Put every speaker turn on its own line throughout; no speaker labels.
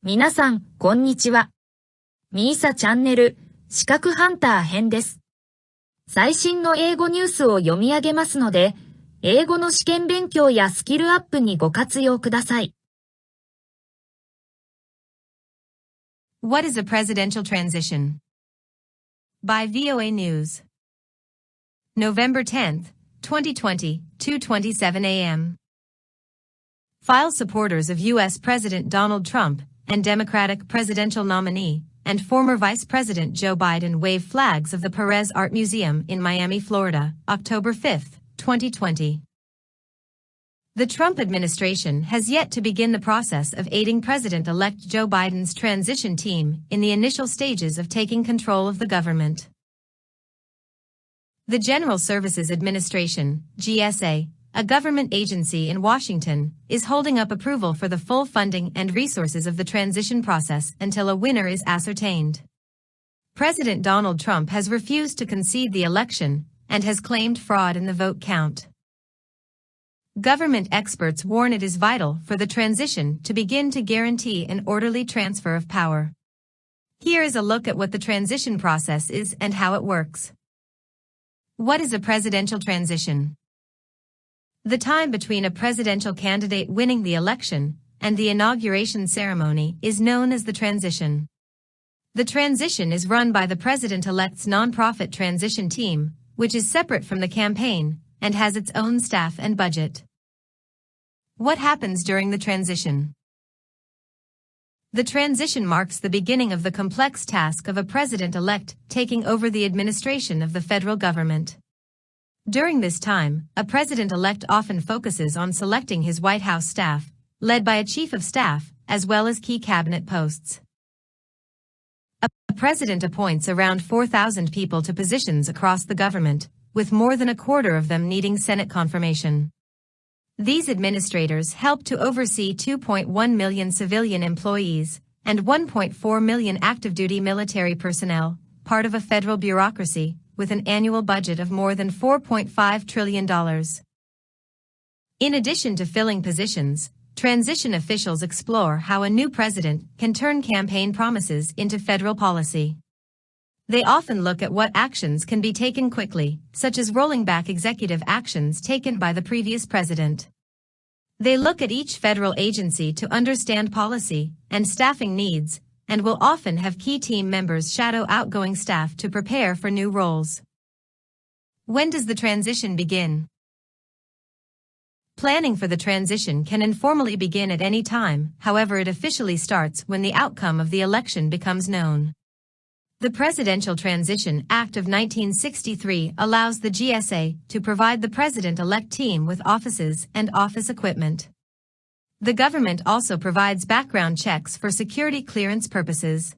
皆さん、こんにちは。みーさチャンネル、資格ハンター編です。最新の英語ニュースを読み上げますので、英語の試験勉強やスキルアップにご活用ください。
What is a presidential transition? By VOA News. November 10th, 2020, 2:27 a.m. File supporters of U.S. President Donald Trump and Democratic presidential nominee and former Vice President Joe Biden wave flags of the Perez Art Museum in Miami, Florida, October 5, 2020. The Trump administration has yet to begin the process of aiding President-elect Joe Biden's transition team in the initial stages of taking control of the government. The General Services Administration, GSA, a government agency in Washington, is holding up approval for the full funding and resources of the transition process until a winner is ascertained. President Donald Trump has refused to concede the election and has claimed fraud in the vote count. Government experts warn it is vital for the transition to begin to guarantee an orderly transfer of power. Here is a look at what the transition process is and how it works. What is a presidential transition? The time between a presidential candidate winning the election and the inauguration ceremony is known as the transition. The transition is run by the president-elect's nonprofit transition team, which is separate from the campaign and has its own staff and budget. What happens during the transition? The transition marks the beginning of the complex task of a president-elect taking over the administration of the federal government. During this time, a president-elect often focuses on selecting his White House staff, led by a chief of staff, as well as key cabinet posts. A president appoints around 4,000 people to positions across the government, with more than a quarter of them needing Senate confirmation. These administrators help to oversee 2.1 million civilian employees and 1.4 million active-duty military personnel, part of a federal bureaucracy, with an annual budget of more than $4.5 trillion. In addition to filling positions, transition officials explore how a new president can turn campaign promises into federal policy. They often look at what actions can be taken quickly, such as rolling back executive actions taken by the previous president. They look at each federal agency to understand policy and staffing needs, and will often have key team members shadow outgoing staff to prepare for new roles. When does the transition begin? Planning for the transition can informally begin at any time, however it officially starts when the outcome of the election becomes known. The Presidential Transition Act of 1963 allows the GSA to provide the president-elect team with offices and office equipment. The government also provides background checks for security clearance purposes.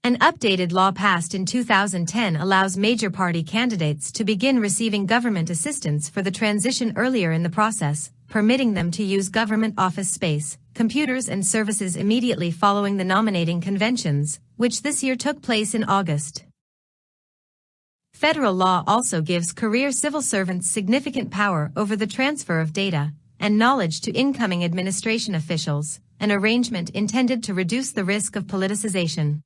An updated law passed in 2010 allows major party candidates to begin receiving government assistance for the transition earlier in the process, permitting them to use government office space, computers and services immediately following the nominating conventions, which this year took place in August. Federal law also gives career civil servants significant power over the transfer of data and knowledge to incoming administration officials, an arrangement intended to reduce the risk of politicization.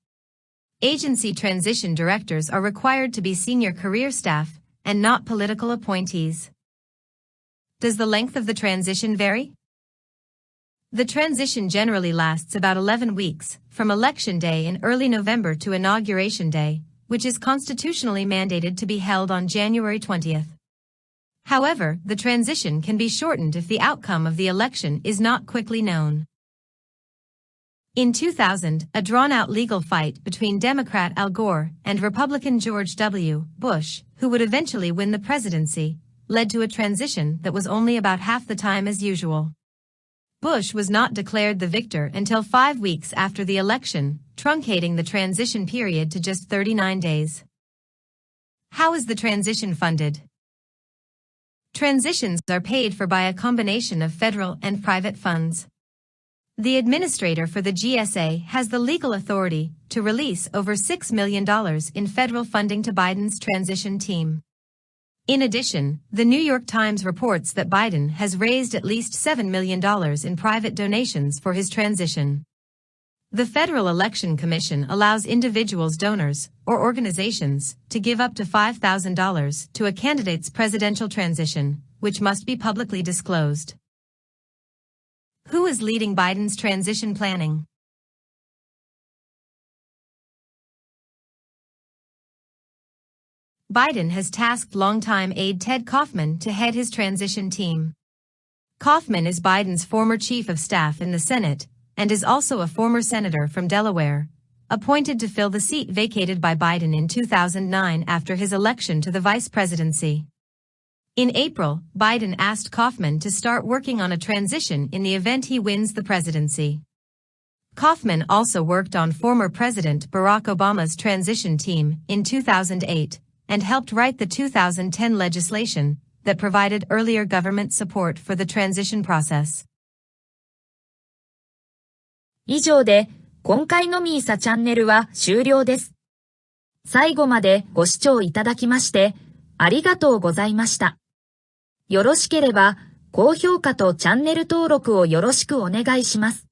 Agency transition directors are required to be senior career staff and not political appointees. Does the length of the transition vary? The transition generally lasts about 11 weeks, from Election Day in early November to Inauguration Day, which is constitutionally mandated to be held on January 20th. However, the transition can be shortened if the outcome of the election is not quickly known. In 2000, a drawn-out legal fight between Democrat Al Gore and Republican George W. Bush, who would eventually win the presidency, led to a transition that was only about half the time as usual. Bush was not declared the victor until 5 weeks after the election, truncating the transition period to just 39 days. How is the transition funded? Transitions are paid for by a combination of federal and private funds. The administrator for the GSA has the legal authority to release over $6 million in federal funding to Biden's transition team. In addition, the New York Times reports that Biden has raised at least $7 million in private donations for his transition. The Federal Election Commission allows individuals, donors, or organizations to give up to $5,000 to a candidate's presidential transition, which must be publicly disclosed. Who is leading Biden's transition planning? Biden has tasked longtime aide Ted Kaufman to head his transition team. Kaufman is Biden's former chief of staff in the Senate and is also a former senator from Delaware, appointed to fill the seat vacated by Biden in 2009 after his election to the vice presidency. In April, Biden asked Kaufman to start working on a transition in the event he wins the presidency. Kaufman also worked on former President Barack Obama's transition team in 2008 and helped write the 2010 legislation that provided earlier government support for the transition process.
以上で今回のミーサチャンネルは終了です。最後までご視聴いただきましてありがとうございました。よろしければ高評価とチャンネル登録をよろしくお願いします。